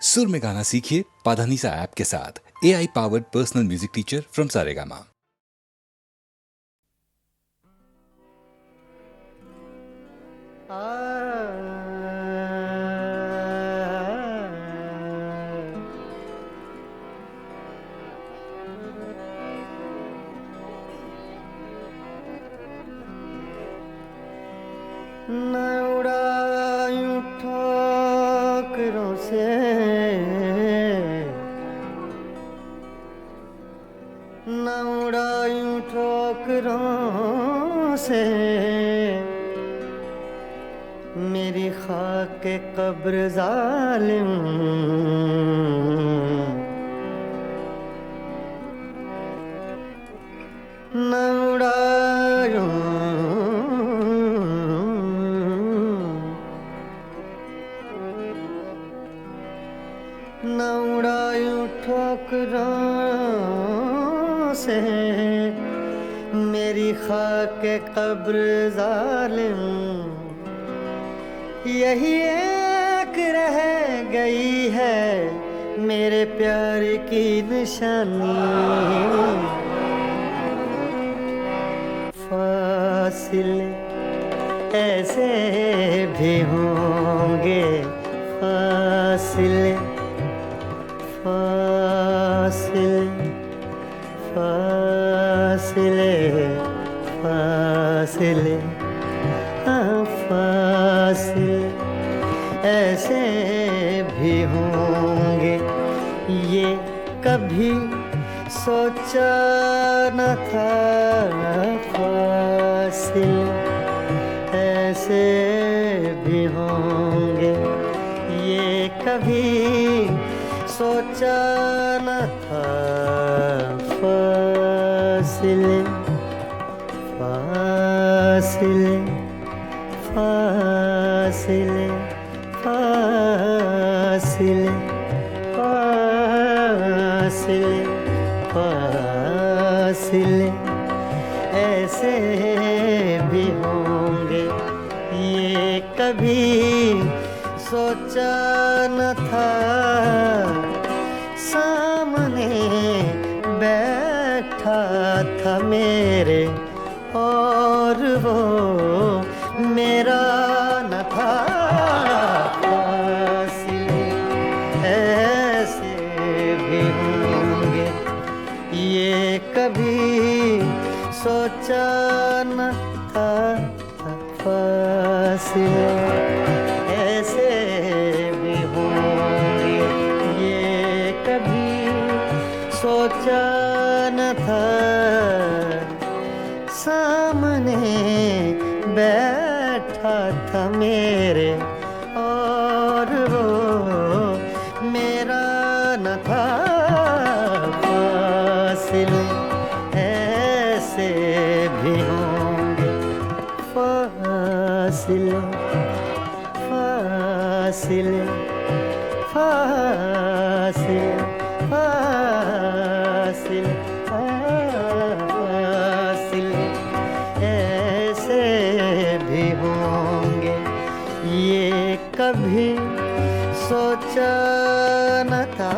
सुर में गाना सीखिए पाधानीसा ऐप के साथ। AI powered personal music teacher from Saregama. न उड़ायूं ठोकरों से, न उड़ायूं ठोकरों से मेरी खाक कब्र जालिम। न उड़ायूं न उड़ायूं ठोकरों से मेरी खाक कब्र जालिम। यही एक रह गई है मेरे प्यार की निशानी। फासिले ऐसे भी होंगे, फासिले फासिले फासिले फासिले फासिले ऐसे भी होंगे। ये कभी सोचा न था, फासिले ऐसे भी होंगे। ये कभी सोचा न था, फासिले फासिले फासिले फासिले फासिले फासिले ऐसे भी होंगे। ये कभी सोचा न था, सामने बैठा था मेरे और वो मेरा न था। फासिले ऐसे भी होंगे। ये कभी सोचा न था, फासिले ऐसे भी होंगे। ये कभी सोचा न था, सामने बैठा था मेरे और वो मेरा न था। फासिले ऐसे भी होंगे, फासिले फासिले फासिले फासिले फासिले ऐसे भी होंगे। ये कभी सोचा न था,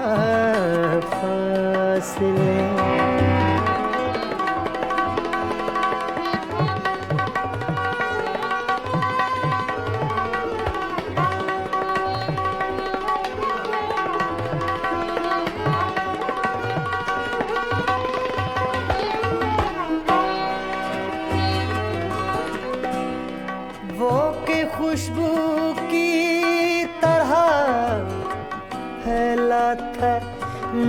फासिले। वो के खुशबू की तरह फैला था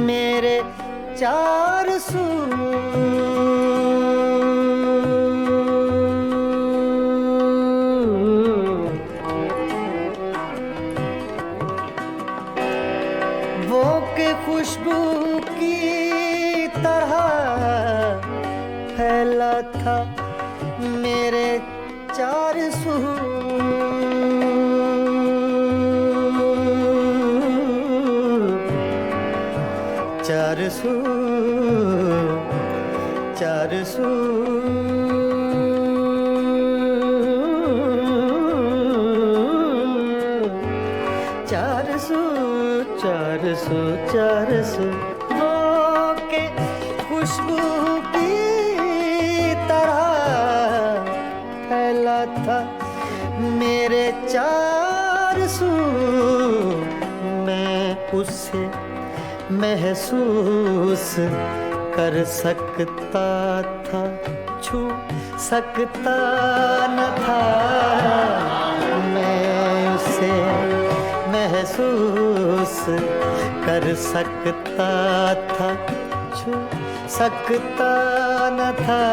मेरे चार सू। वो के खुशबू की तरह फैला था मेरे चार सू। चार सू चार सू चार सू चार सौ वो के खुशबू की तरह फैला था मेरे चार सौ। मैं उसे महसूस कर सकता था, छू सकता न था। मैं उसे महसूस कर सकता था, छू सकता न था।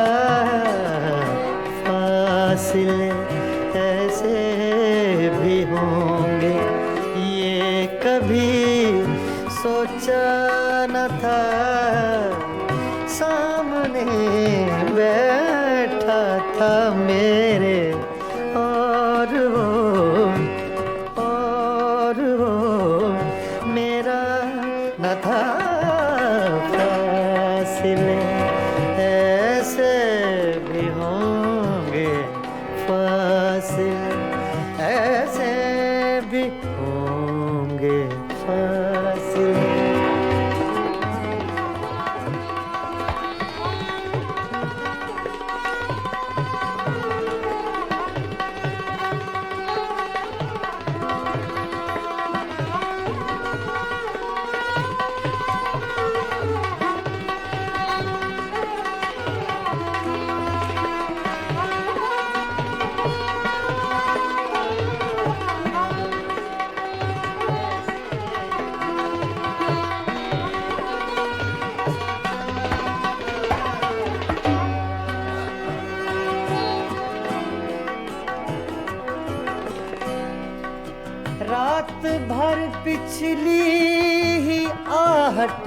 फासले ऐसे भी होंगे ये कभी सोचा न था। सामने बैठा था मेरे और वो मेरा न था। फासले ऐसे भी होंगे, फासले ऐसे भी होंगे, फासले। रात भर पिछली ही आहट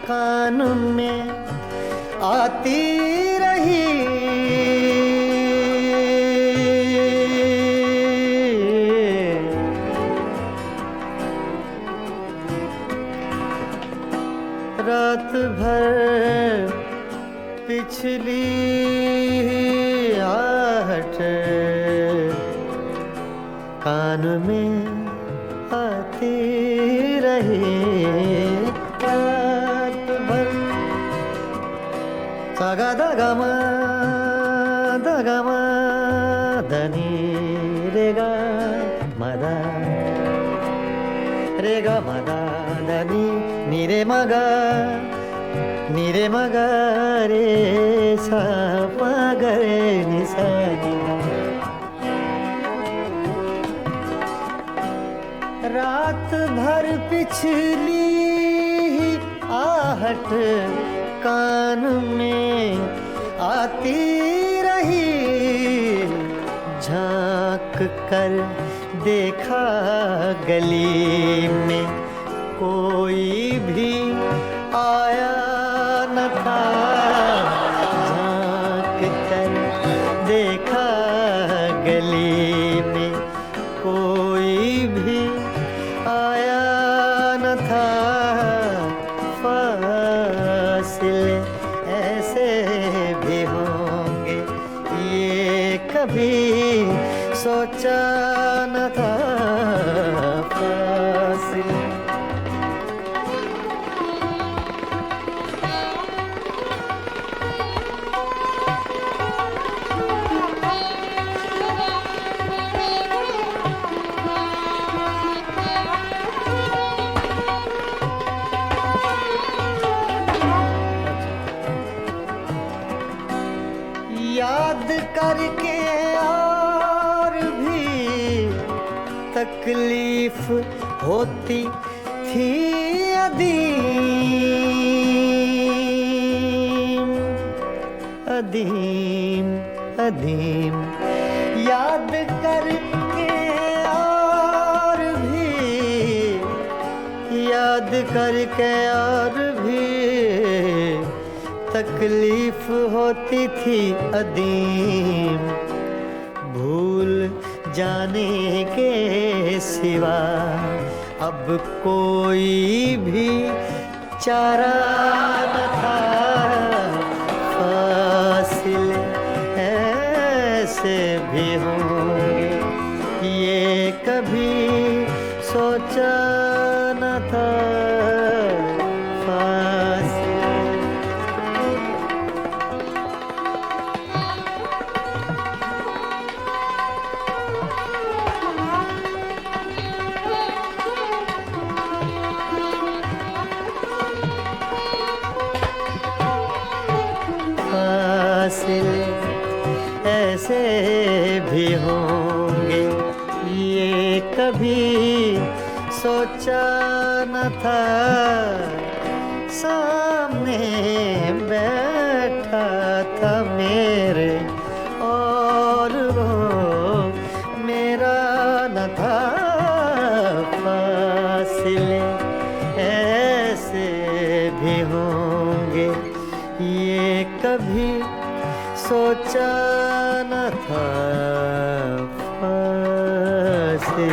कान में आती रही। रात भर पिछली ही आहट कान में आती रही। रात भर सागा दगमा धनी रेगा मदा धनी नीरे मगा रे सा मगरे निसा। रात भर पिछली आहट कान में आती रही। झांक कर देखा गली में कोई भी आया न था। झांक कर देखा गली में कोई भी आया न था। फासले ऐसे भी होंगे ये कभी सोचा न था। फासले याद करके और भी तकलीफ होती थी अदीम। याद करके और भी तकलीफ होती थी अदीम। भूल जाने के सिवा अब कोई भी चारा न था। फासले ऐसे भी होंगे ये कभी सोचा न भी होंगे ये कभी सोचा न था। सामने बैठा था मेरे और वो मेरा न था। फासले ऐसे भी होंगे ये कभी सोचा न था। फासले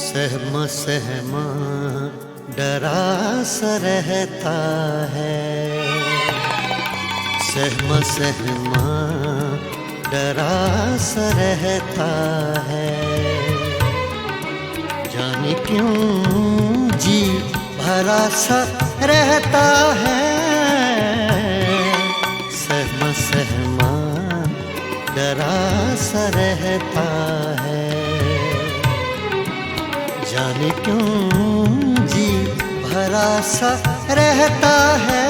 सहमा सहमा डरा सा रहता है। सहमा सहमा डरा सा रहता है। जाने क्यों जी भरा सा रहता है। सहमा सहमा डरा सा रहता है। जाने क्यों जी भरा सा रहता है।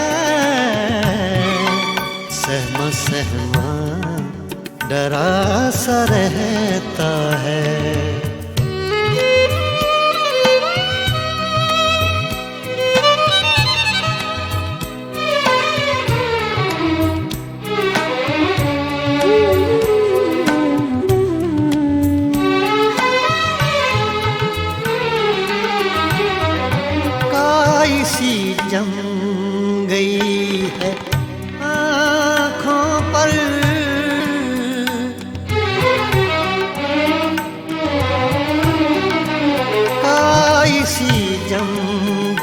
सहमा सहमा डरा सा रहता है। सी जम गई है आँखों पर। काई सी जम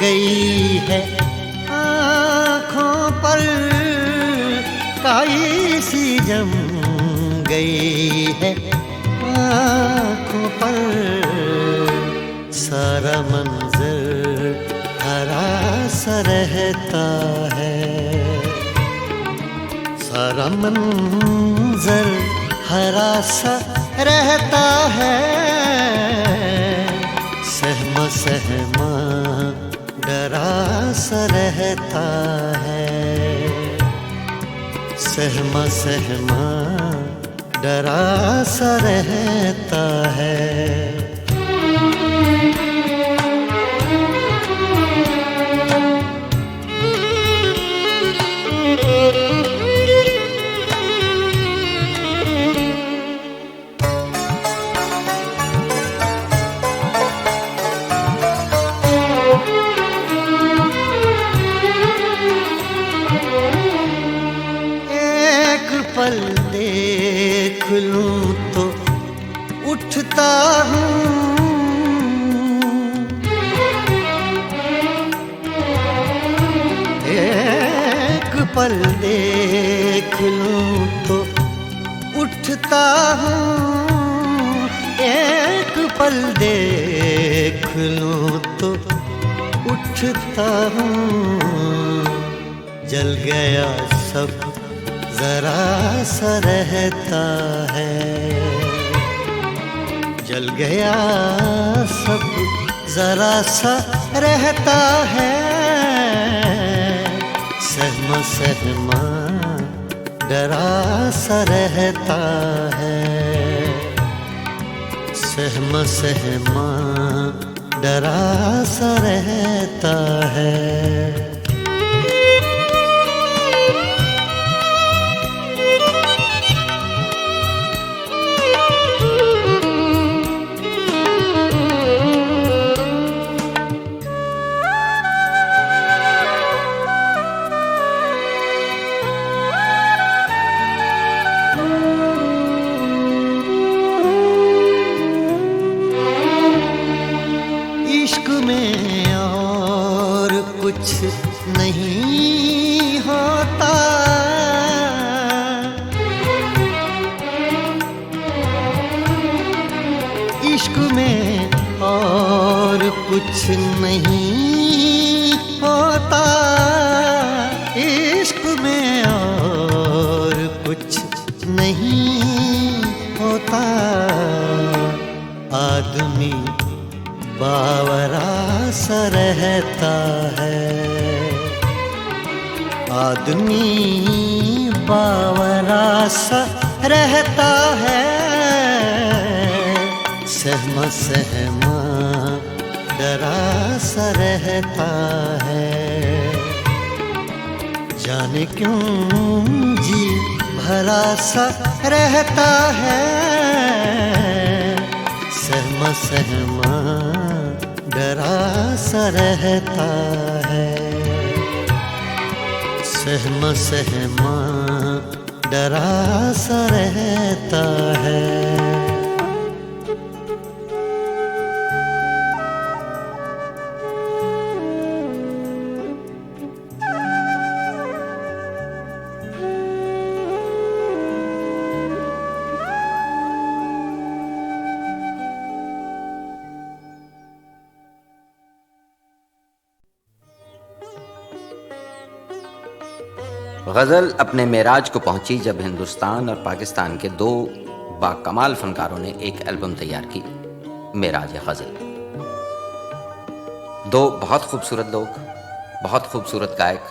गई है आँखों पर। काई सी जम गई है आँखों पर। सारा मंजर हरा सा रहता है। सारा मंजर हरा सा रहता है। सहमा सहमा डरा सा रहता है। सहमा सहमा डरा सा रहता है। पल देख लूं तो उठता हूँ। एक पल देख लूं तो उठता हूँ। एक पल देख लूं तो उठता हूँ। जल गया सब जरा सा रहता है। जल गया सब जरा सा रहता है। सहमा सहमा डरा सा रहता है। सहमा सहमा डरा सा रहता है। कुछ नहीं होता। इश्क में और कुछ नहीं होता, इश्क में और कुछ नहीं होता। आदमी बावरा सा रहता है, आदमी बावरा सा रहता है। सहमा सहमा डरा सा रहता है, जाने क्यों जी भरा सा रहता है। सहमा सहमा डरा सा रहता है, सहमा सहमा डरा सा रहता है। गज़ल अपने मेराज को पहुंची जब हिंदुस्तान और पाकिस्तान के दो बाकमाल फनकारों ने एक एल्बम तैयार की, मेराज गज़ल। दो बहुत खूबसूरत लोग, बहुत खूबसूरत गायक,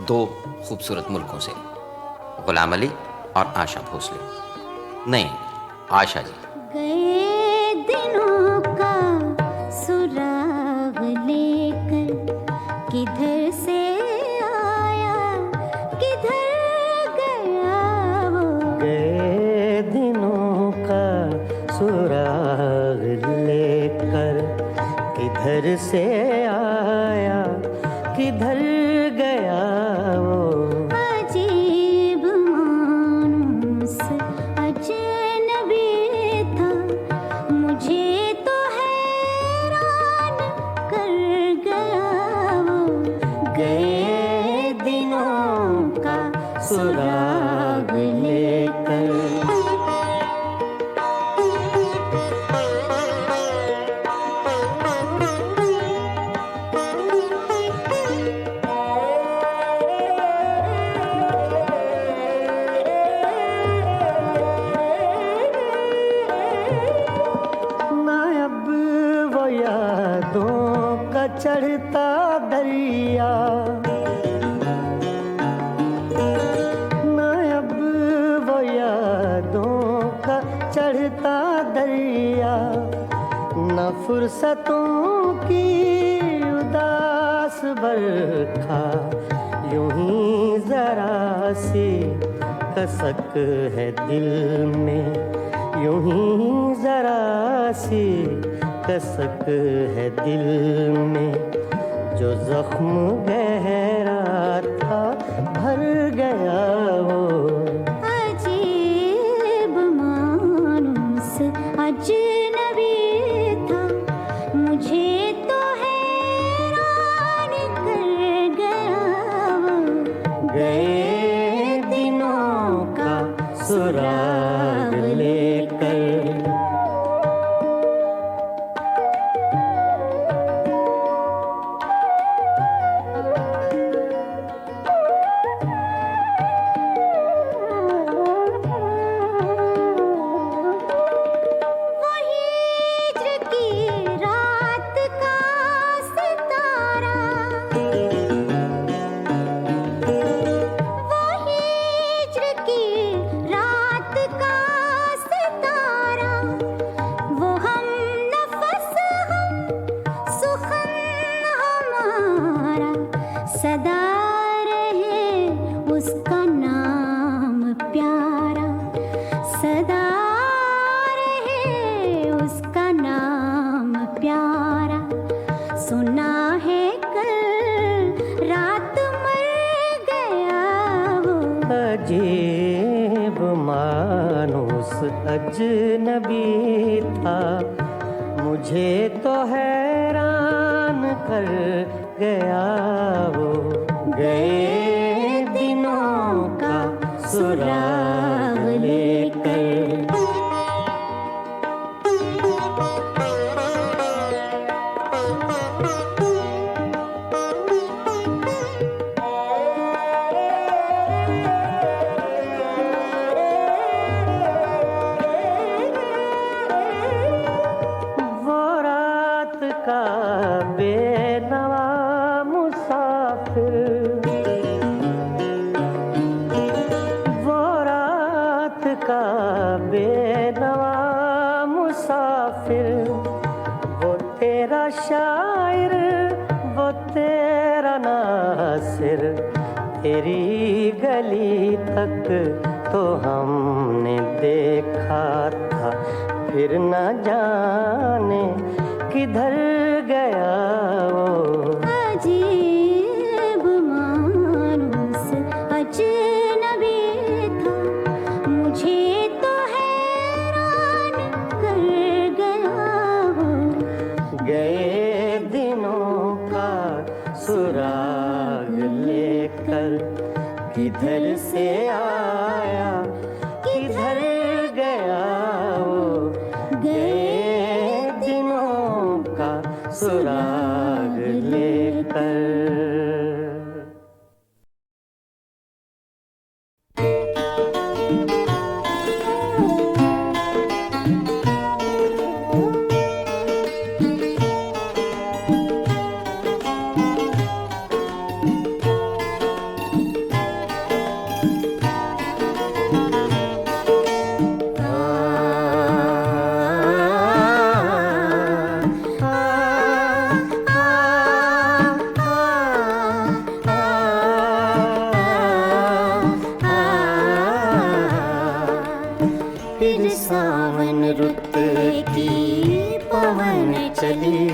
दो खूबसूरत मुल्कों से, गुलाम अली और आशा भोसले। नहीं, आशा जी। गए दिनों का सुराग लेकर किधर से आया, किधर गया वो। गए दिनों का सुराग लेकर किधर से आया, किधर गया वो। अजीब मानूस अजनबी था, मुझे तो हैरान कर गया वो। गए दिनों का सुराग लेकर। चढ़ता दरिया ना, अब वो यादों का चढ़ता दरिया, न फुर्सतों की उदास बरखा, यूं ही जरा सी कसक है दिल में, यूं ही जरा सी कसक है दिल में। जो जख्म गहरा था भर गया वो। अजीब मानूस अजनबी था, मुझे तो हैरान कर गया वो। गए दिनों का सुराग लेकर। सदा रहे उसका नाम प्यारा, सदा रहे उसका नाम प्यारा। सुना है कल रात मर गया वो। अजीब मानूस अजनबी था, मुझे तो हैरान कर गया वो गए दिनों का सुराग लेकर। वो रात का बेनवा मुसाफिर, वो रात का बेनवा मुसाफिर, वो तेरा शायर, वो तेरा नासिर, तेरी गली तक तो हमने देखा था, फिर न जाने किधर गया वो। अजीब मानुस अजनबी था, मुझे तो हैरान कर गया वो। गए दिनों का सुराग लेकर, किधर से आया किधर गया वो। गए दिनों का सुराग लेकर। फिर सावन रुत की पवन चली,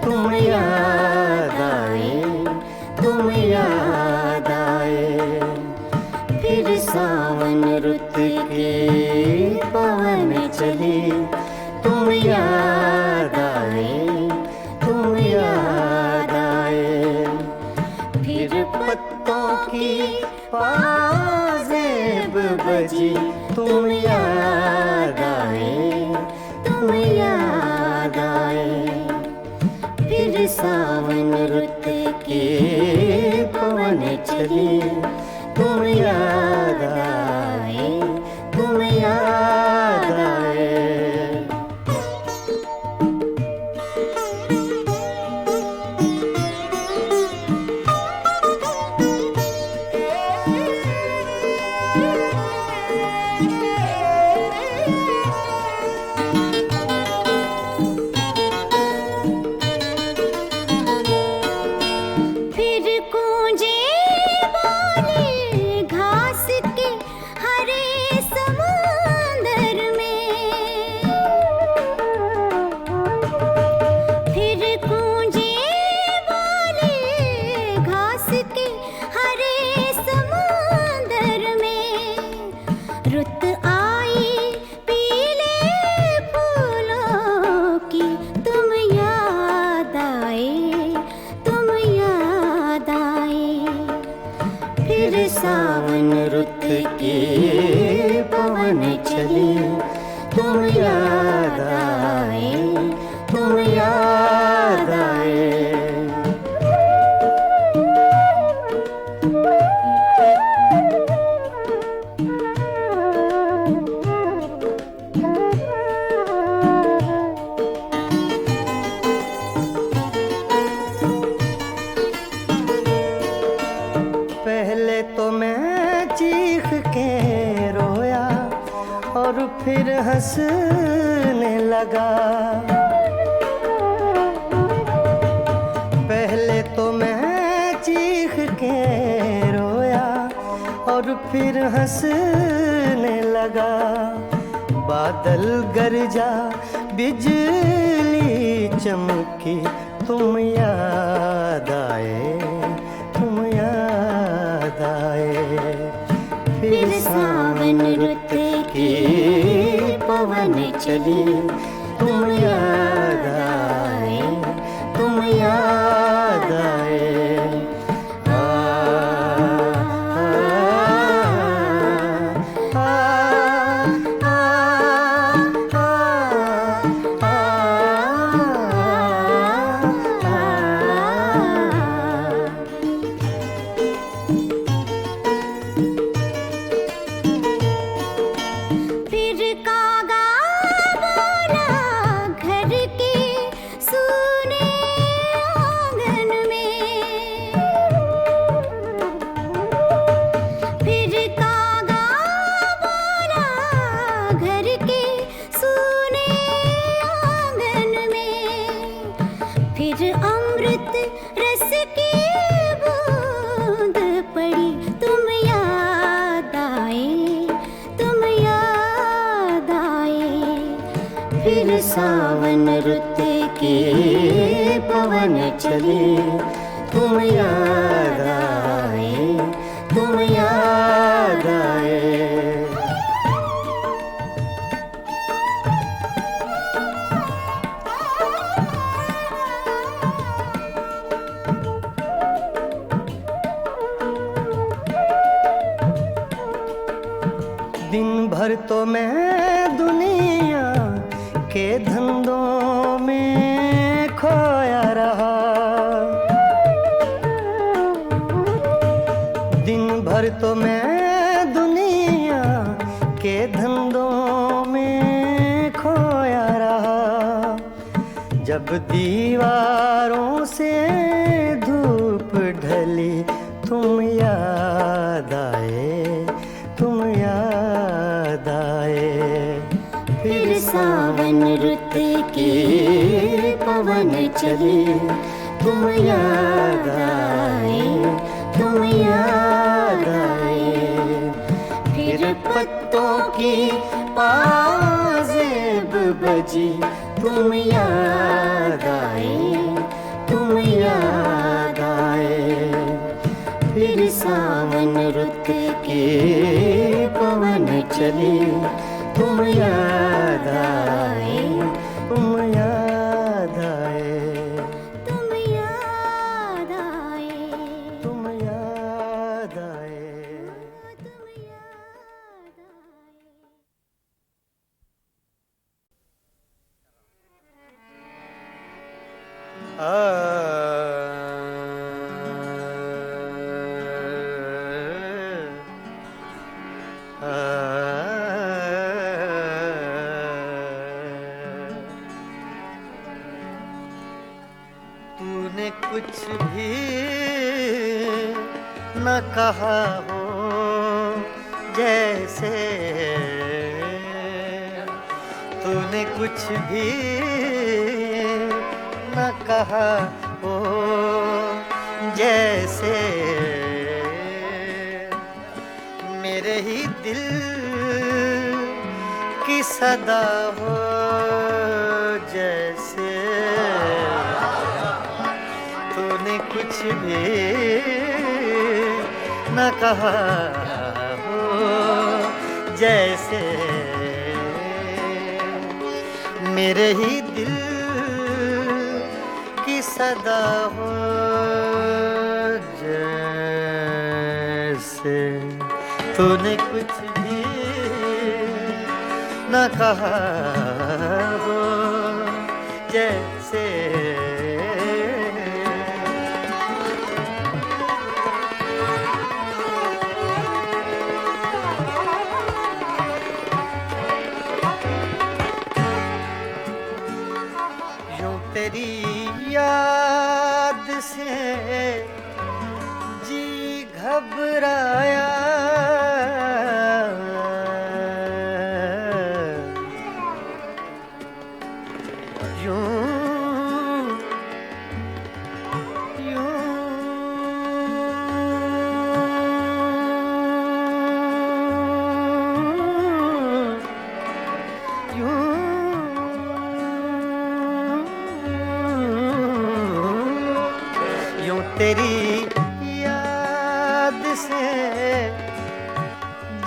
तुम याद आए, तुम याद आए। फिर सावन रुत की पवन चली, तुम याद आए, तुम याद आए। फिर पत्तों की पाजेब बजी, तुम याद आए, तुम याद आए। फिर सावन रुत के पवन चली, तुम याद आए, तुम याद आए। फिर गूंजे बोले घास के हरे समुंदर में। फिर गूंजे बोले घास के हरे समुंदर में। रुत आई पीले फूलों की, तुम याद आए, तुम याद आए। फिर सावन रुत के पवन चले, तुम याद आए, तुम याद आए। पहले तो मैं चीख के रोया और फिर हंसने लगा। पहले तो मैं चीख के रोया और फिर हंसने लगा। बादल गरजा बिजली चमकी, तुम याद आए, तुम याद आए। फिर सावन रुत की पवन चली, तुम याद आए, तुम याद सावन रुत के पवन चले, तुम याद आए, तुम याद आए। दिन भर तो मैं दुनिया के धंधों में खोया रहा, दिन भर तो मैं दुनिया के धंधों में खोया रहा। जब दीवारों से धूप ढली, तुम याद आए, तुम याद आए। फिर सावन रुत के पवन चले, तुम याद आए, तुम याद आए। फिर पत्तों की पाजेब बजी, तुम याद आए, तुम याद आए। फिर सावन रुत के पवन चले, तुम याद आए, तुम याद आए, तुम याद आए, तुम याद आए। तुम याद आए। तूने कुछ भी न कहा हो जैसे, तूने कुछ भी न कहा हो जैसे, मेरे ही दिल की सदा हो जैसे। तूने कुछ भी न कहा हो जैसे, मेरे ही दिल की सदा हो जैसे। तूने कुछ भी न कहा हो जैसे। यूं तेरी याद से जी घबराया, तेरी याद से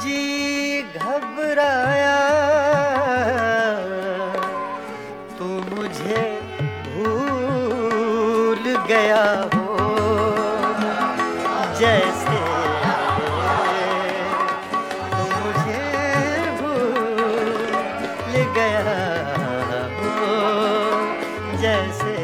जी घबराया। तू मुझे भूल गया हो जैसे, तू मुझे भूल गया हो जैसे।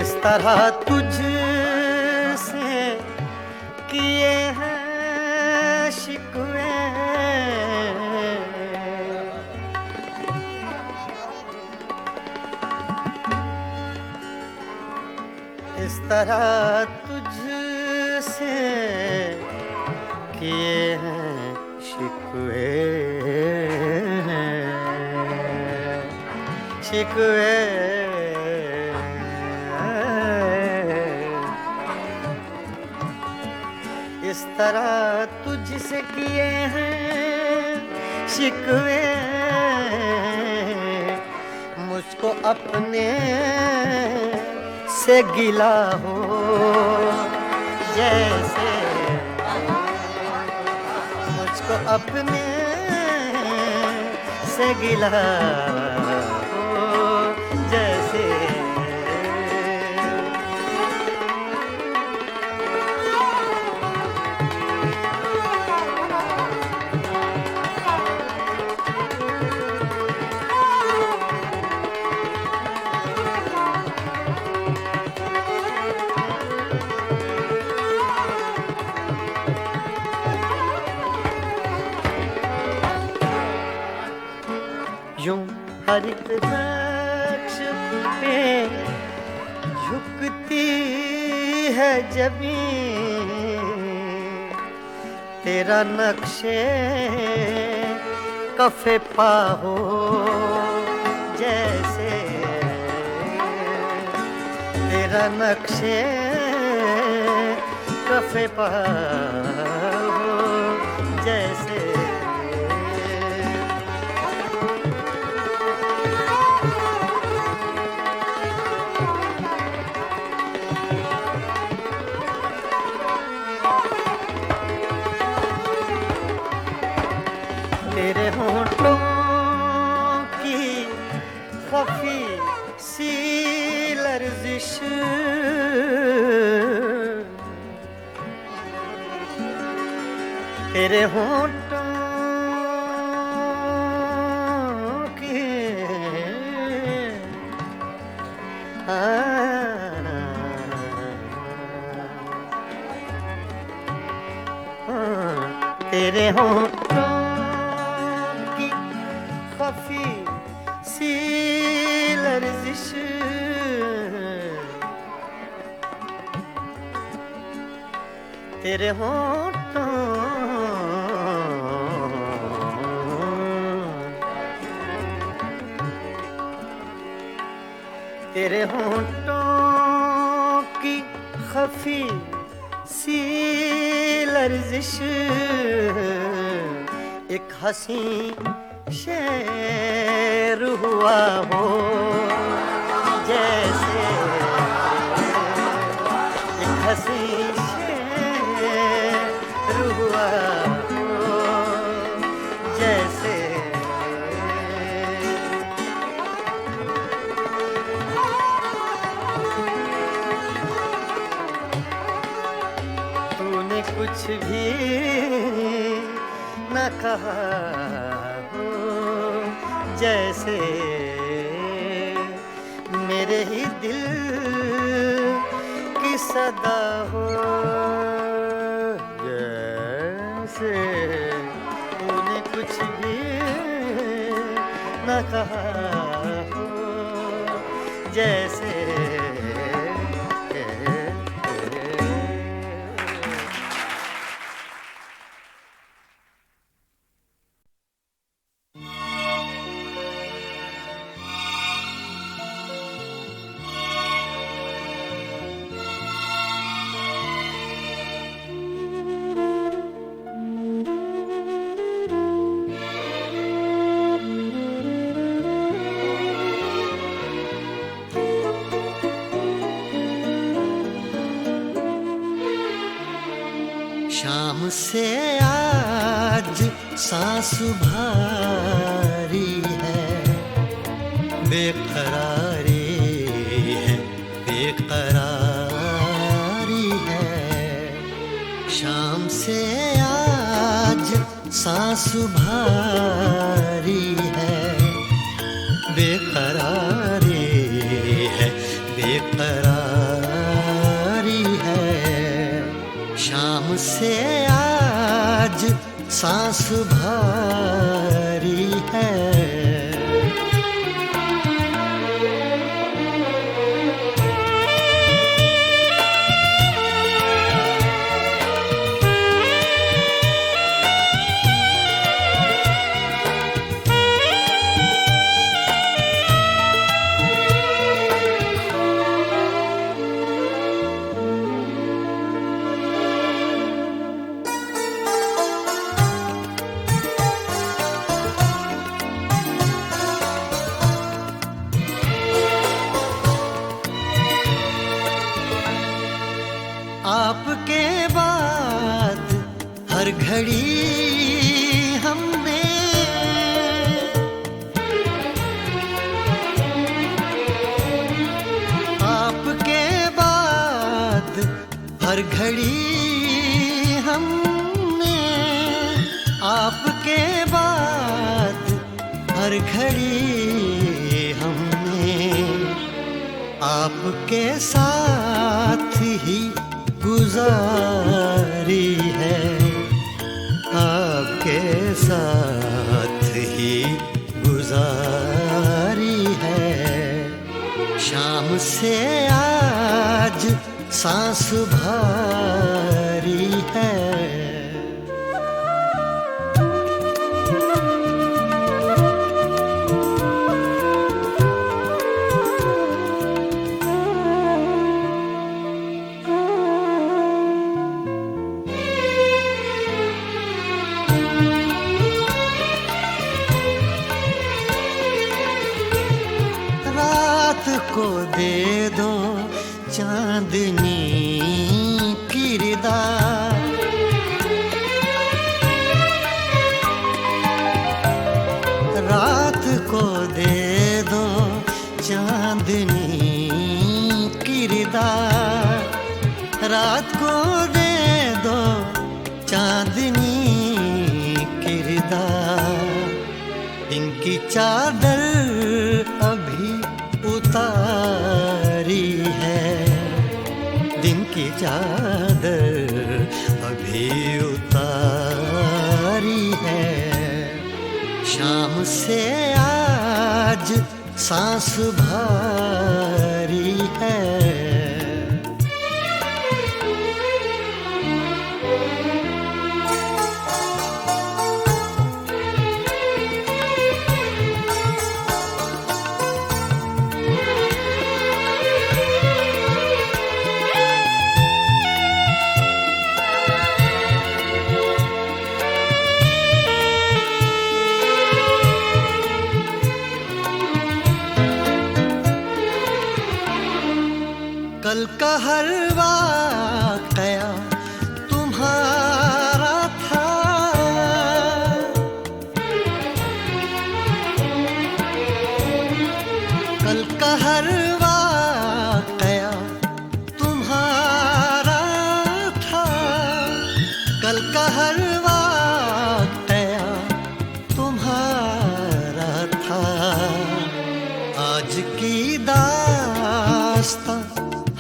इस तरह तुझसे किए हैं शिकवे, इस तरह तुझसे किए हैं शिकवे शिकवे इस तरह तुझसे किए हैं शिकवे मुझको अपने से गिला हो जैसे मुझको अपने से गिला हो जैसे यूं हर एक नक्श पे झुकती है जमीन तेरा नक्शे कफे पा हो जैसे तेरा नक्शे कफे पा हो जैसे तेरे होंठों की खफी सी लर्जिश तेरे होंठों की तेरे होंठों की खफी सी लर्जिश तेरे होंठों तेरे होंठों की खफी सी लर्जिश एक हंसी शेर हुआ हो जैसे एक हंसी शेर हुआ हो जैसे तूने कुछ भी न कहा हो जैसे मेरे ही दिल की सदा हो जैसे तूने कुछ भी न कहा हो जैसे शाम से आज सांस भारी है बेकरारी है बेकरारी है शाम से आज सांस भारी है बेकरारी है बेकरारी है शाम से आज सांस भारी है हर घड़ी हमने आपके बाद, हर घड़ी हमने आपके साथ ही गुजारी है, आपके साथ ही गुजारी है। शाम से आज सांस भारी है। को दे दो चांदनी किरदार, रात को दे दो चांदनी किरदार, रात को दे दो चांदनी किरदार। दिन की चादर अभी उतारी है, दिन की चादर अभी उतारी है। शाम से आज सांस भारी है। कल का हर वाक़या तुम्हारा था, कल का हर वाक़या तुम्हारा था, कल का हर वाक़या तुम्हारा था। आज की दास्तां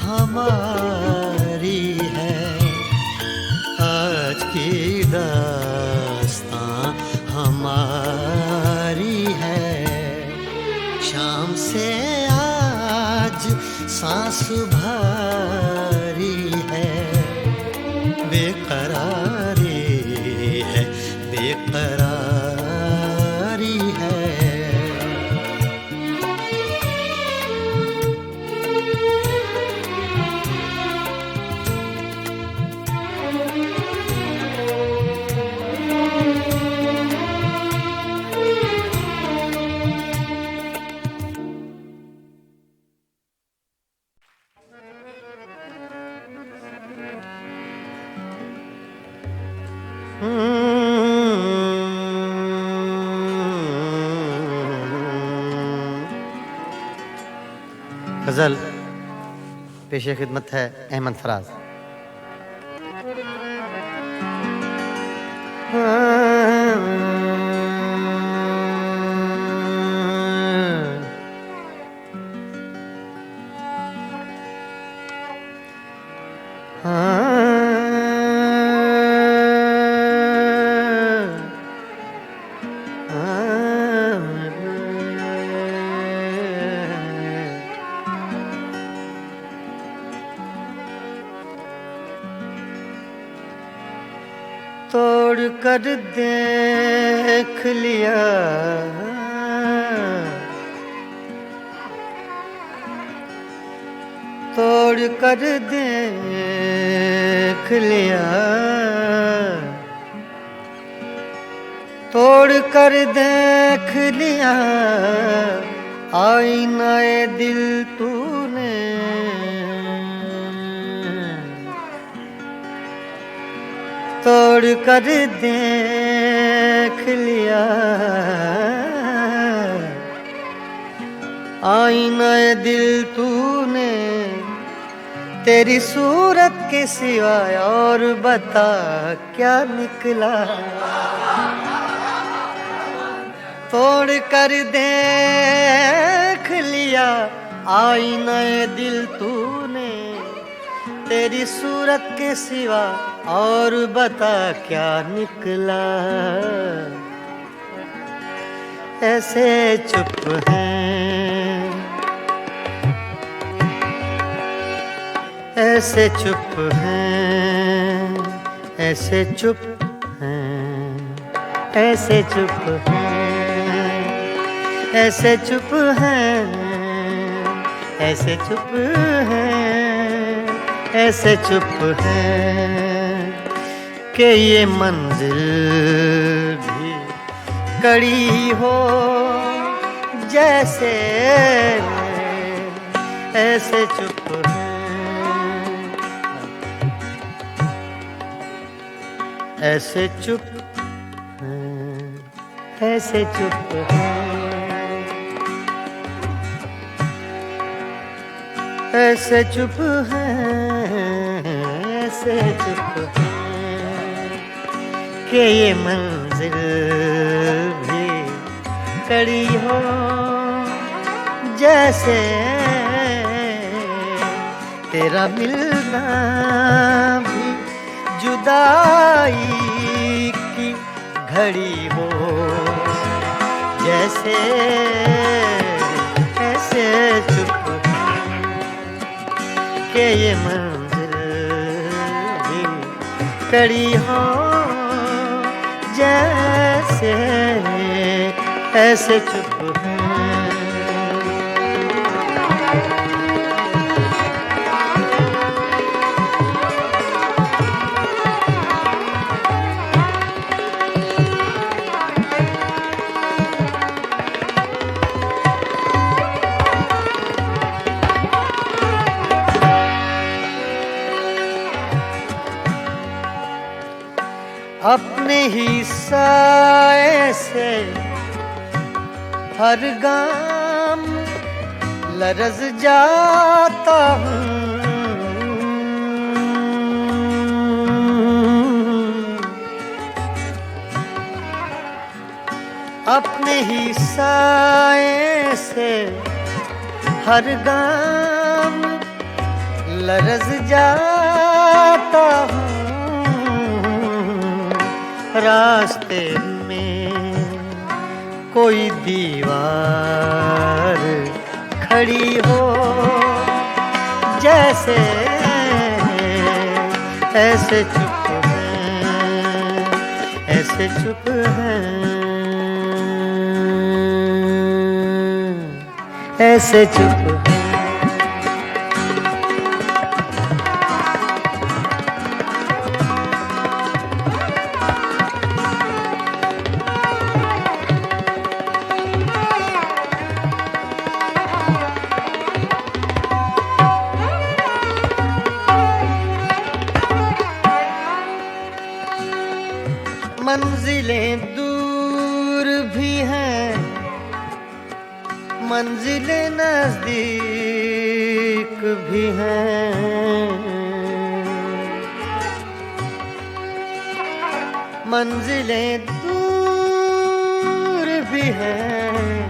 हमारी है, आज की दास्तां हमारी है। शाम से आज सांस भारी है, बेकरारी है, बेकरारी है। गज़ल पेश खिदमत है अहमद फराज। तोड़ कर देख लिया तोड़ कर देख लिया तोड़ कर देख लिया आईनाए दिल तूने तोड़ कर देख लिया आईनाए दिल तूने तेरी सूरत के सिवाय और बता क्या निकला। तोड़ कर देख लिया आईना दिल तूने, तेरी सूरत के सिवा और बता क्या निकला। ऐसे चुप हैं, ऐसे चुप हैं, ऐसे चुप हैं, ऐसे चुप हैं, ऐसे चुप हैं, ऐसे चुप हैं, ऐसे चुप हैं कि ये मंजिल भी कड़ी हो जैसे। ऐसे चुप हैं, ऐसे चुप हैं, ऐसे चुप हैं, ऐसे चुप हैं, ऐसे चुप हैं कि ये मंजिल भी कड़ी हो जैसे। तेरा मिलना भी जुदाई की घड़ी हो जैसे। ऐसे चुप कि ये मंजिल भी कड़ी हो जैसे। ऐसे चुप हैं। अपने ही साए से हर गाम लरज़ जाता हूँ। अपने ही साए से हर गाम लरज़ जाता हूँ। रास्ते में कोई दीवार खड़ी हो जैसे। ऐसे चुप हैं, ऐसे चुप हैं, ऐसे चुप हैं। मंजिलें दूर भी हैं, मंजिलें नजदीक भी हैं। मंजिलें दूर भी हैं,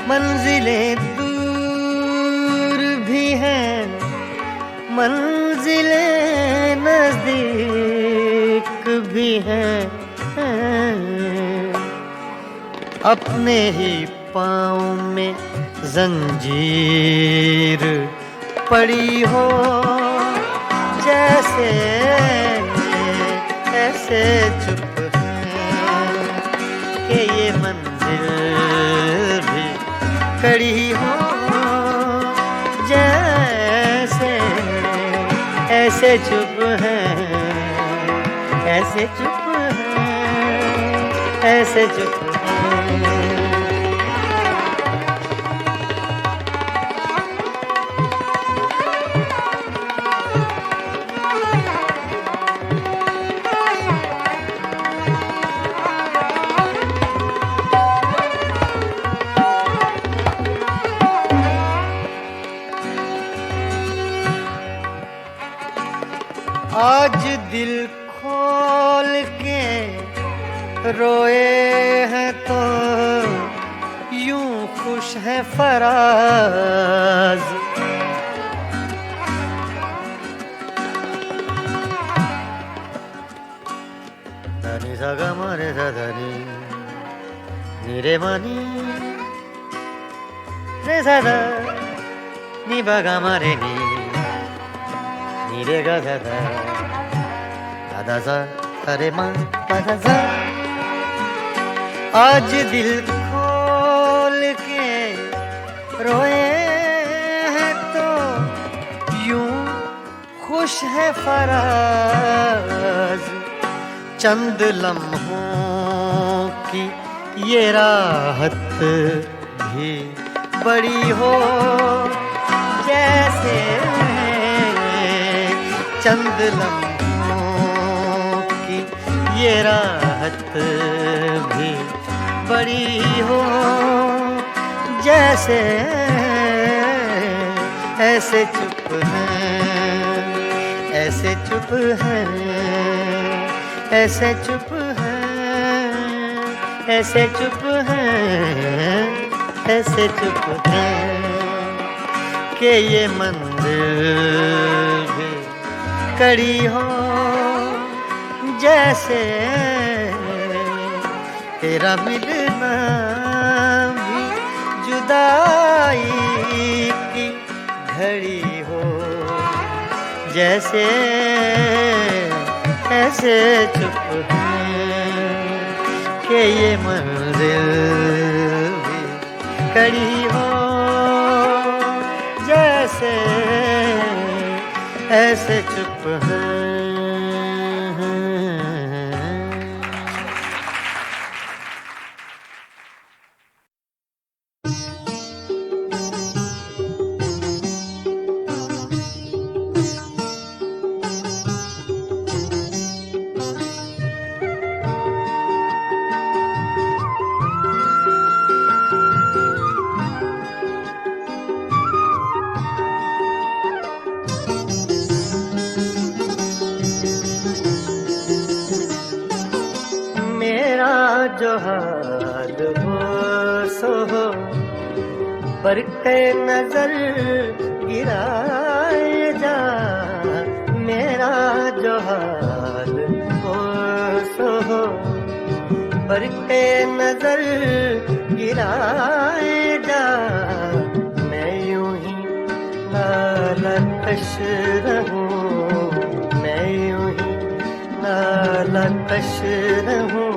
मंजिलें दूर भी हैं, मंजिलें नजदीक भी हैं। अपने ही पाँव में जंजीर पड़ी हो जैसे। ऐसे चुप हैं कि ये मंजिल भी कड़ी हो जैसे। ऐसे चुप हैं, ऐसे चुप हैं, ऐसे चुप हैं। रोए हैं तो यूं खुश है फराज। धनी सा गा मा रे सा धनी नी रे मा नी रे सा धा नी बा गा मा रे नी नी रे गा धा धा धा धा सा अरे माँ धा धा सा। आज दिल खोल के रोए हैं तो यूं खुश है फराज। चंद लम्हों की ये राहत भी बड़ी हो जैसे चंद लम्हों की ये राहत भी बड़ी हो जैसे ऐसे चुप हैं ऐसे चुप हैं ऐसे चुप हैं ऐसे चुप हैं ऐसे चुप हैं कि ये मंदिर भी कड़ी हो जैसे तेरा मिलना भी जुदाई की घड़ी हो जैसे ऐसे चुप हैं कि ये मंजिल भी कड़ी हो जैसे ऐसे चुप हैं। जो हाल हो सो हो पर के नजर गिराए जा। मेरा जो हाल हो सो हो पर के नजर गिराए जा। मैं यूं ही नालकश रहूं मैं यूं ही नालकश रहूं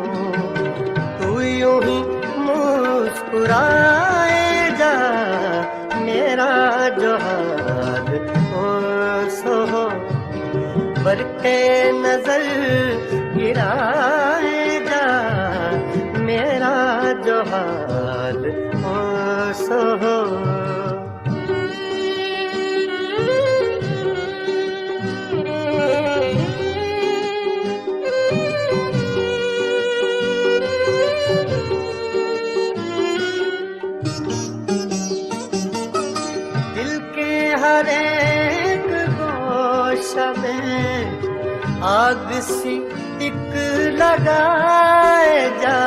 यूं ही मुस्कुराए जा। मेरा जो हाल हो सो हो बरके नजर गिराए जा। मेरा जो हाल हो सो हो हर एक गोशा में आग सी एक लगाए जा।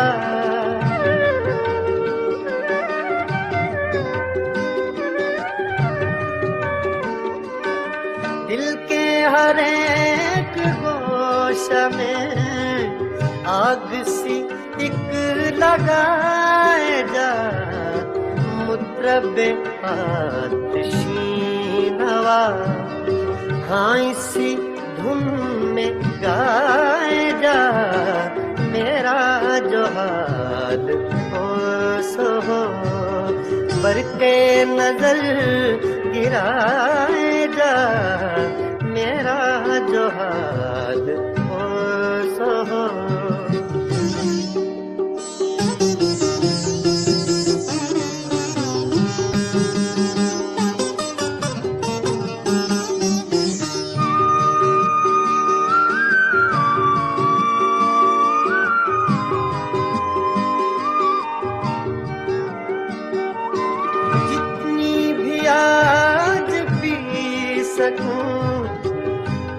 दिल के हर एक गोशा में आग सी एक लगाए जा। मुतरबे आतिशी नवा हाँ इसी धुन में गाए जा। मेरा जो हाल हो सो हो बरके नजर गिराए जा। मेरा जो हाल हो सो हो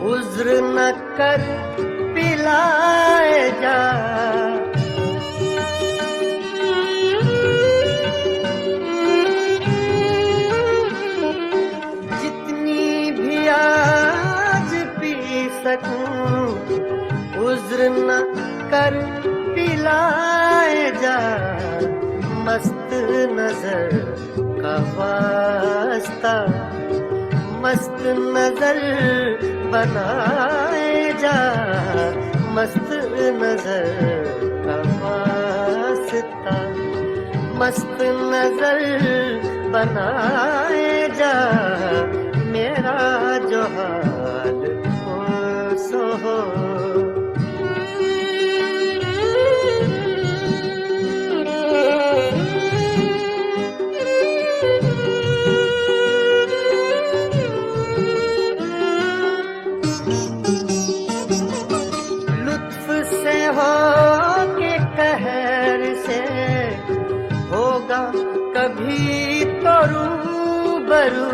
उज्र न कर पिलाए जा। कर पिलाए जा, मस्त नजर का वास्ता, मस्त नजर बनाए जा, मस्त नजर का वास्ता, मस्त नजर बनाए जा, मेरा जो हाल हो सो हो। लुत्फ से हो के कहर से होगा कभी तो रूबरू,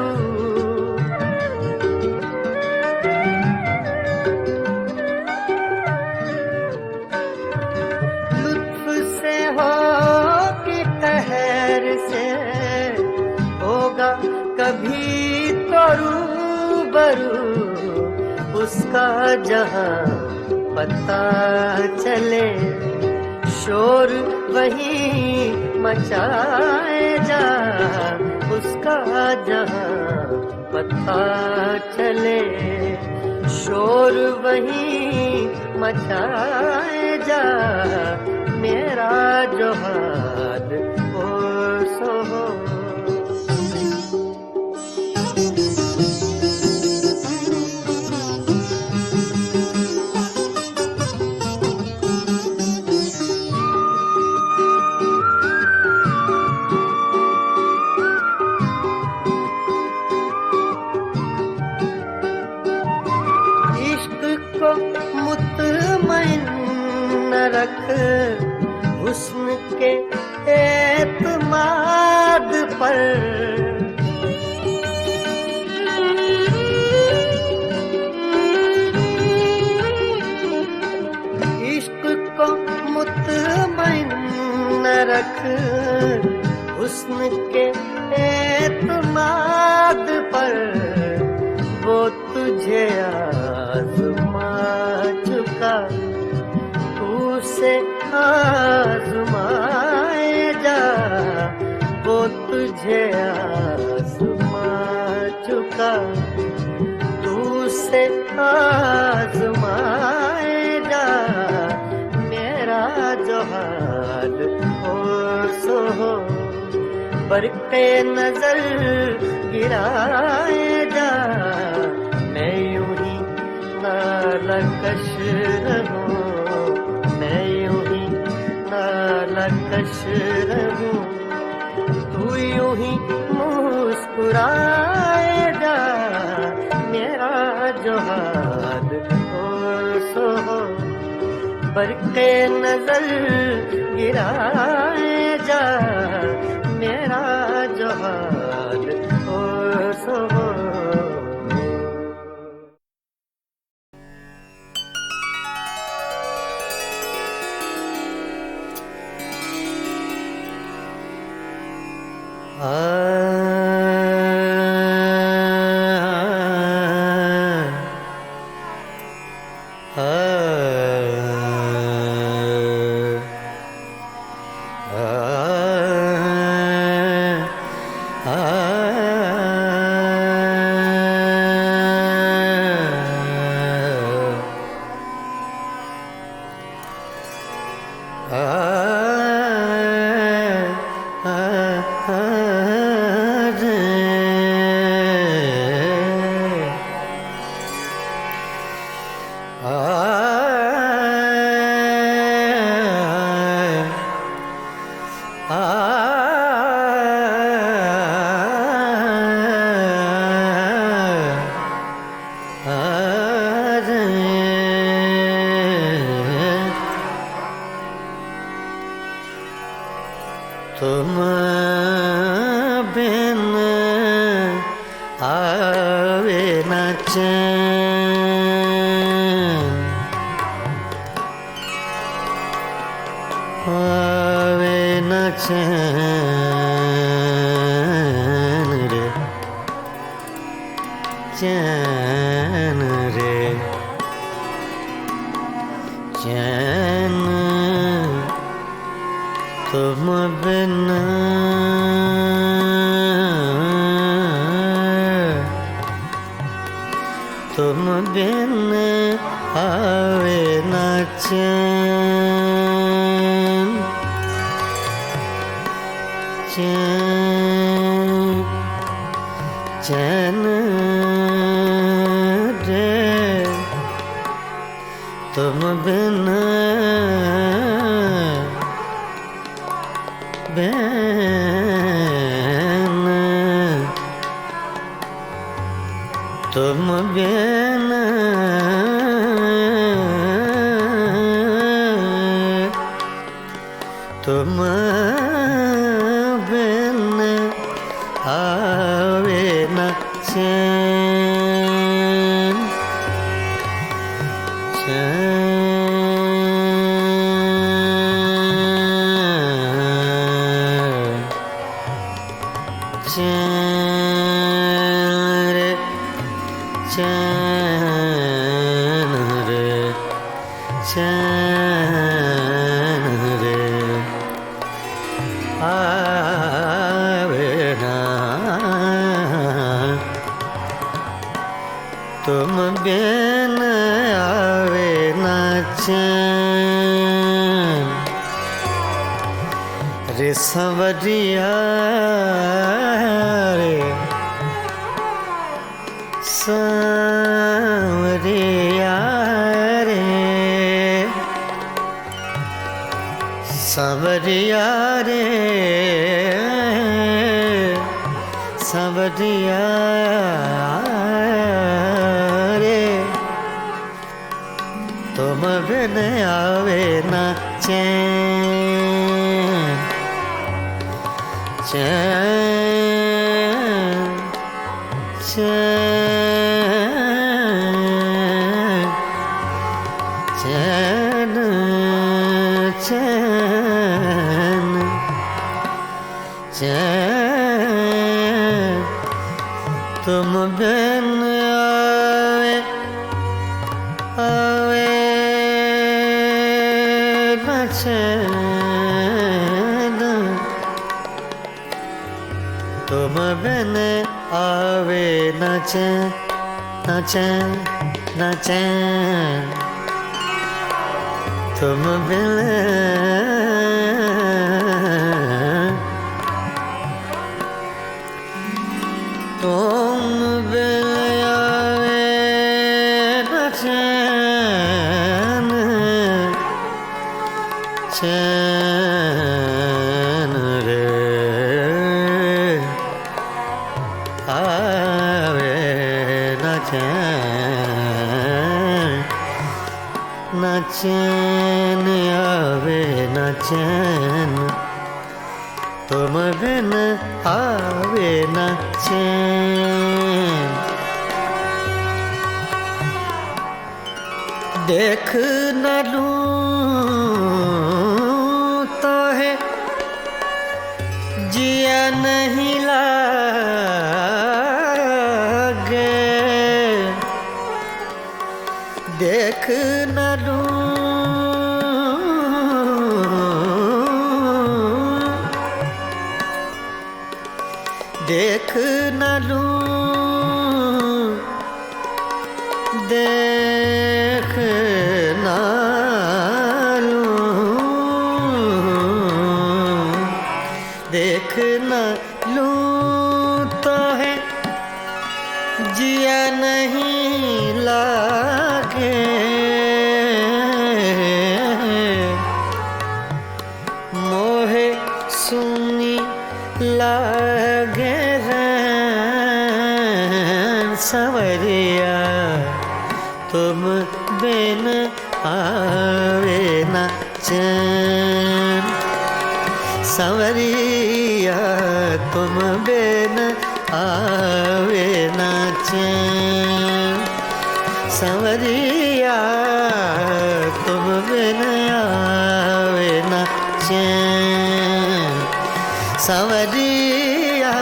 लुत्फ से हो के कहर से होगा कभी तो रूबरू, उसका जहां पता चले शोर वही मचाए जा, उसका जहां पता चले शोर वही मचाए जा, मेरा जो हाल हो सो हो। मुतमइन रख हुस्न के एतमाद पर, इश्क को मुतमइन रख हुस्न के एतमाद पर, वो तुझे आज़मा चुका, तू उसे आज़माए जा, वो तुझे आज़मा चुका, तू उसे आज़माए जा, मेरा जो हाल हो सो हो। बरक़े नजर गिराए जा, मैं यूं ही नालकश रहूं, मैं यूं ही नालकश रहूं, तू यूं ही मुस्कुराए जा, मेरा जो हाल हो सो हो। बरक़े नजर गिराए जा, मेरा जो हाल हो सो हो। तुम बिन आवे न चैन, आवे न चैन रे, चैन रे, चैन तुम बिन तुम बिन आवे न चैन चैन चैन रे तुम बिन बिन तुम बिन तुम बिन आवे न चैन चैन रे चैन रे चैन रे आवे ना तुम बिन आवे ना चैन रे संवरिया रे सांवरिया रे सांवरिया रे सांवरिया रे तुम बिन आवे ना चैन चैन चैन चैन चैन चैन तुम बिन आवे आवे न चैन तुम बिन आवे न चैन न चैन न चैन तुम बिन तुम बिन आवे न चैन चैन रे आवे न चैन न चैन आवे न चैन तुम बिन आवे न चैन देख न लूं तो है जिया नहीं लागे देख न लूं देख न लूं देख न लूं देख न लूं तो है जिया नहीं लागे मोहे सुनी लागे संवरिया तुम बिन आवे न चैन संवरिया तुम बिन आवे न चैन संवरिया तुम बिन आवे न चैन संवरिया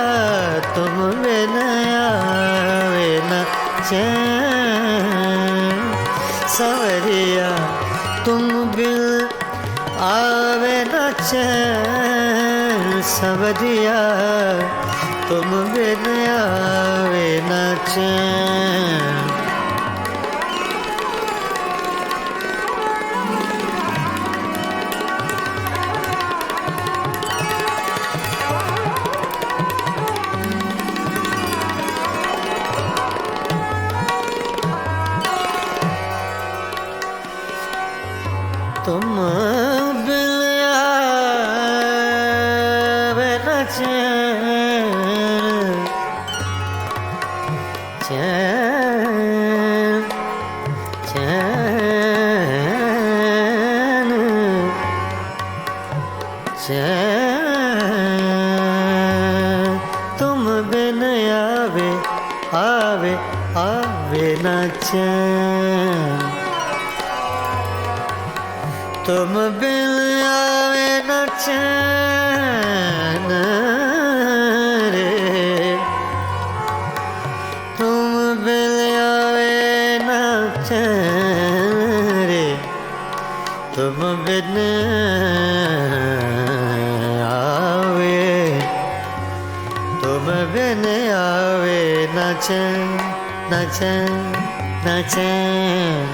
तुम बिन आवे न चैन संवरिया तुम बिन आवे न चैन सवरिया तुम बिन आवे न चैन। तुम बिन आवे न चैन, चैन, चैन, चैन। तुम बिन आवे आवे आवे न चैन। तुम बिन आवे न चैन रे, तुम बिन आवे न चैन रे, तुम बिन आवे, तुम बिन आवे न चैन, न चैन, न चैन।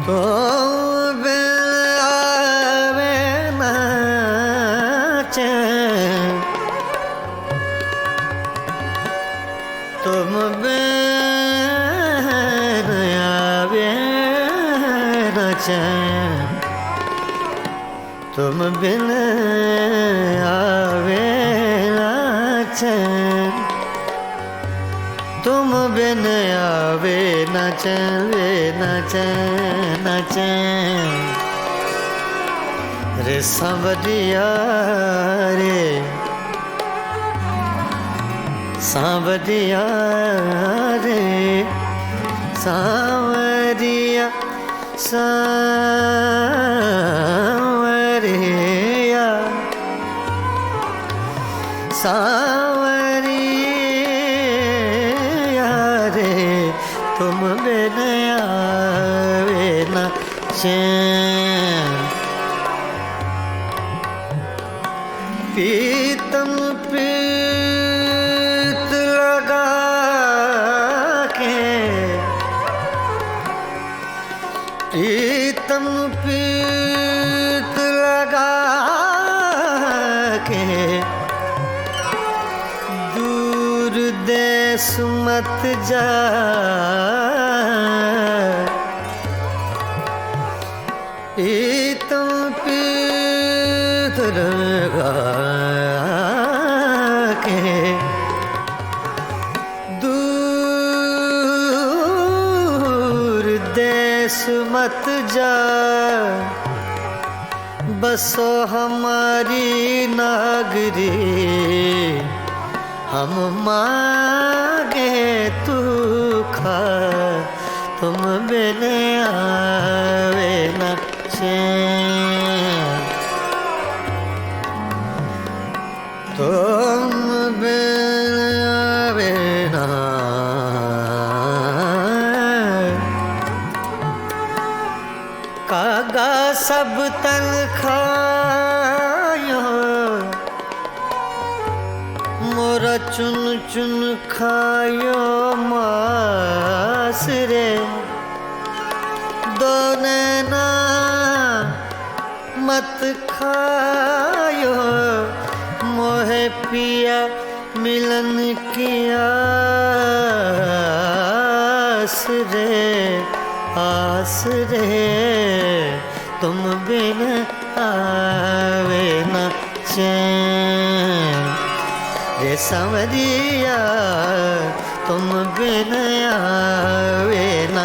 तुम बिन आवे न चैन, तुम बिन आवे न चैन, तुम बिन आवे न चैन, तुम बिन आवे न चैन रे, न चैन, न चैन रे सांवरिया रे, सांवरिया रे, सांवरिया, सांवरिया, सांवरिया रे, तुम बिन आवे न चैन। पीतम पीत लगा के, प्रीतम पीत लगा के, दूर देश मत जा, प्रीतम पीत लगा के, दूर देश मत जा, बसो हमारी नागरी, हम मांगे तू खा, तुम बिन आवे न चैन, तुम बिन आवे न। कागा सब तन खायो, मोरा चुन चुन खायो मास रे, दो नैना मत खायो, मोहे पिया मिलन की आस रे, आस रे, तुम बिन आवे न चैन रे सांवरिया, तुम बिन आवे न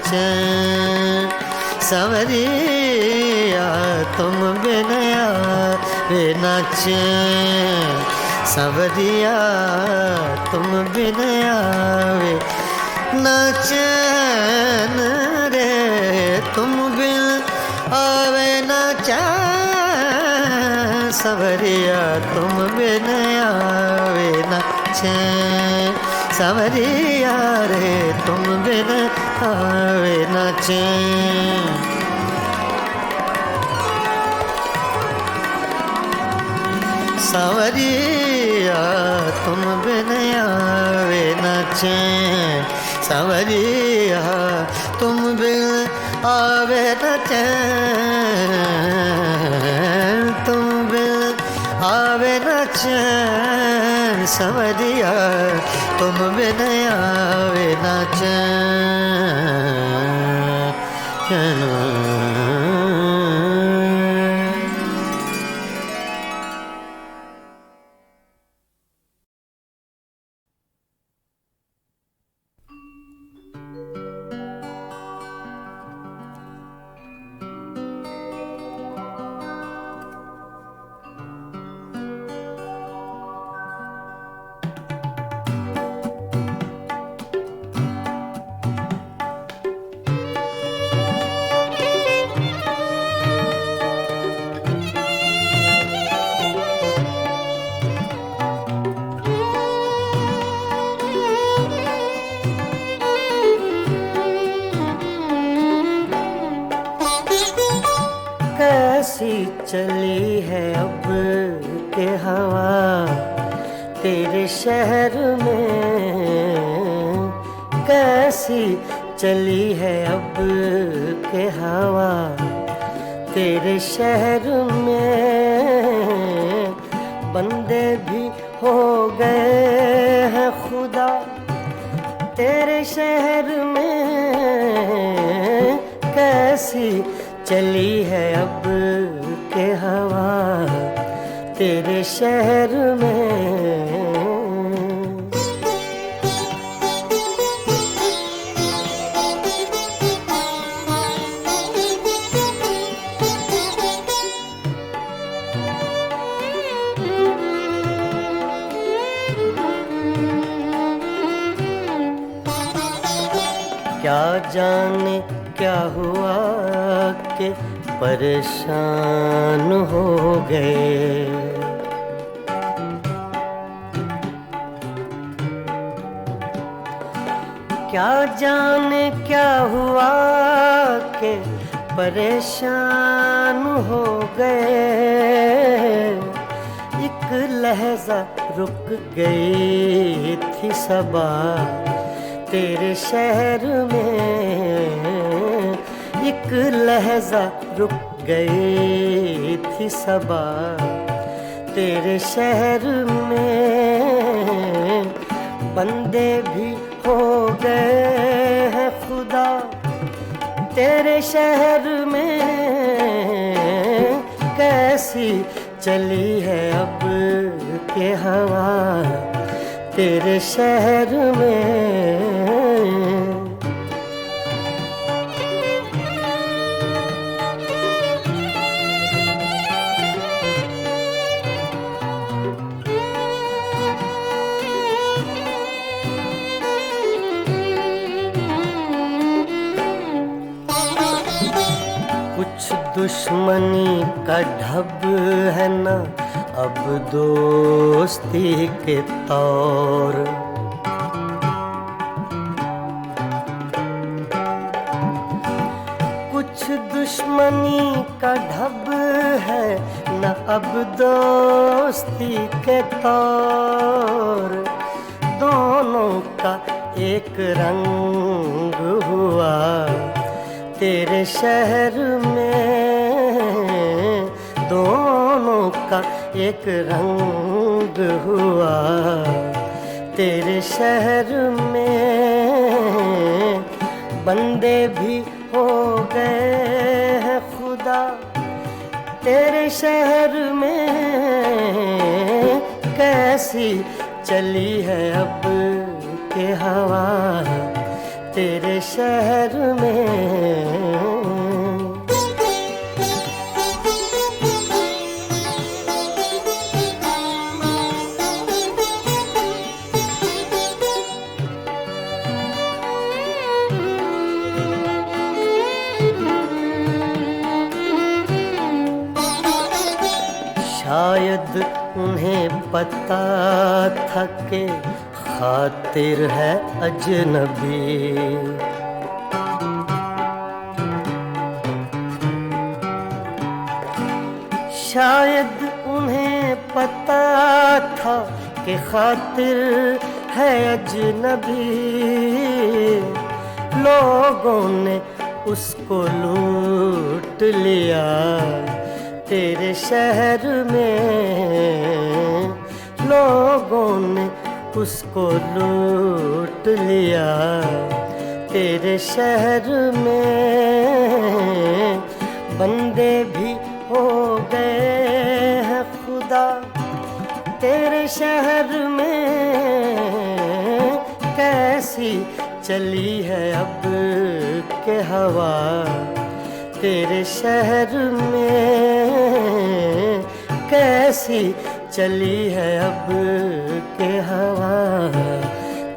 चैन। सांवरिया तुम बिन आवे न चैन, सांवरिया तुम बिन आवे न चैन रे, तुम बिन आवे न चैन, सांवरिया तुम बिन आवे न चैन, सांवरिया रे तुम बिन आवे न चैन। सांवरिया तुम बिन आवे न चैन, सांवरिया तुम बिन आवे न चैन, तुम बिन आवे न चैन, सांवरिया तुम बिन आवे न चैन। कैसी चली है अब के हवा तेरे शहर में, कैसी चली है अब के हवा तेरे शहर में। बंदे भी हो गए हैं खुदा तेरे शहर में, कैसी चली है अब के हवा तेरे शहर में। क्या जाने क्या हुआ के परेशान हो गए, क्या जाने क्या हुआ के परेशान हो गए। एक लहजा रुक गई थी सबा तेरे शहर में, एक लहजा रुक गई थी सबा तेरे शहर में। बंदे भी हो गए हैं खुदा तेरे शहर में, कैसी चली है अब के हवा तेरे शहर में। कुछ दुश्मनी का ढब है ना अब दोस्ती के तौर, कुछ दुश्मनी का ढब है न अब दोस्ती के तौर। दोनों का एक रंग हुआ तेरे शहर में, दोनों का एक रंग हुआ तेरे शहर में। बंदे भी हो गए हैं खुदा तेरे शहर में, कैसी चली है अब के हवा तेरे शहर में। शायद उन्हें पता था कि खातिर है अजनबी, शायद उन्हें पता था कि खातिर है अजनबी, लोगों ने उसको लूट लिया तेरे शहर में, लोगों ने उसको लूट लिया तेरे शहर में। बंदे भी हो गए हैं खुदा तेरे शहर में, कैसी चली है अब के हवा तेरे शहर में, कैसी चली है अब के हवा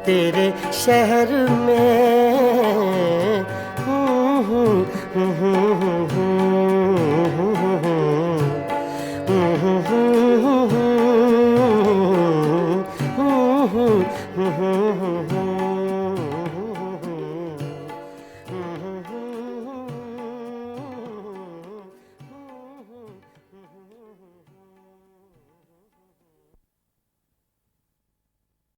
तेरे शहर में।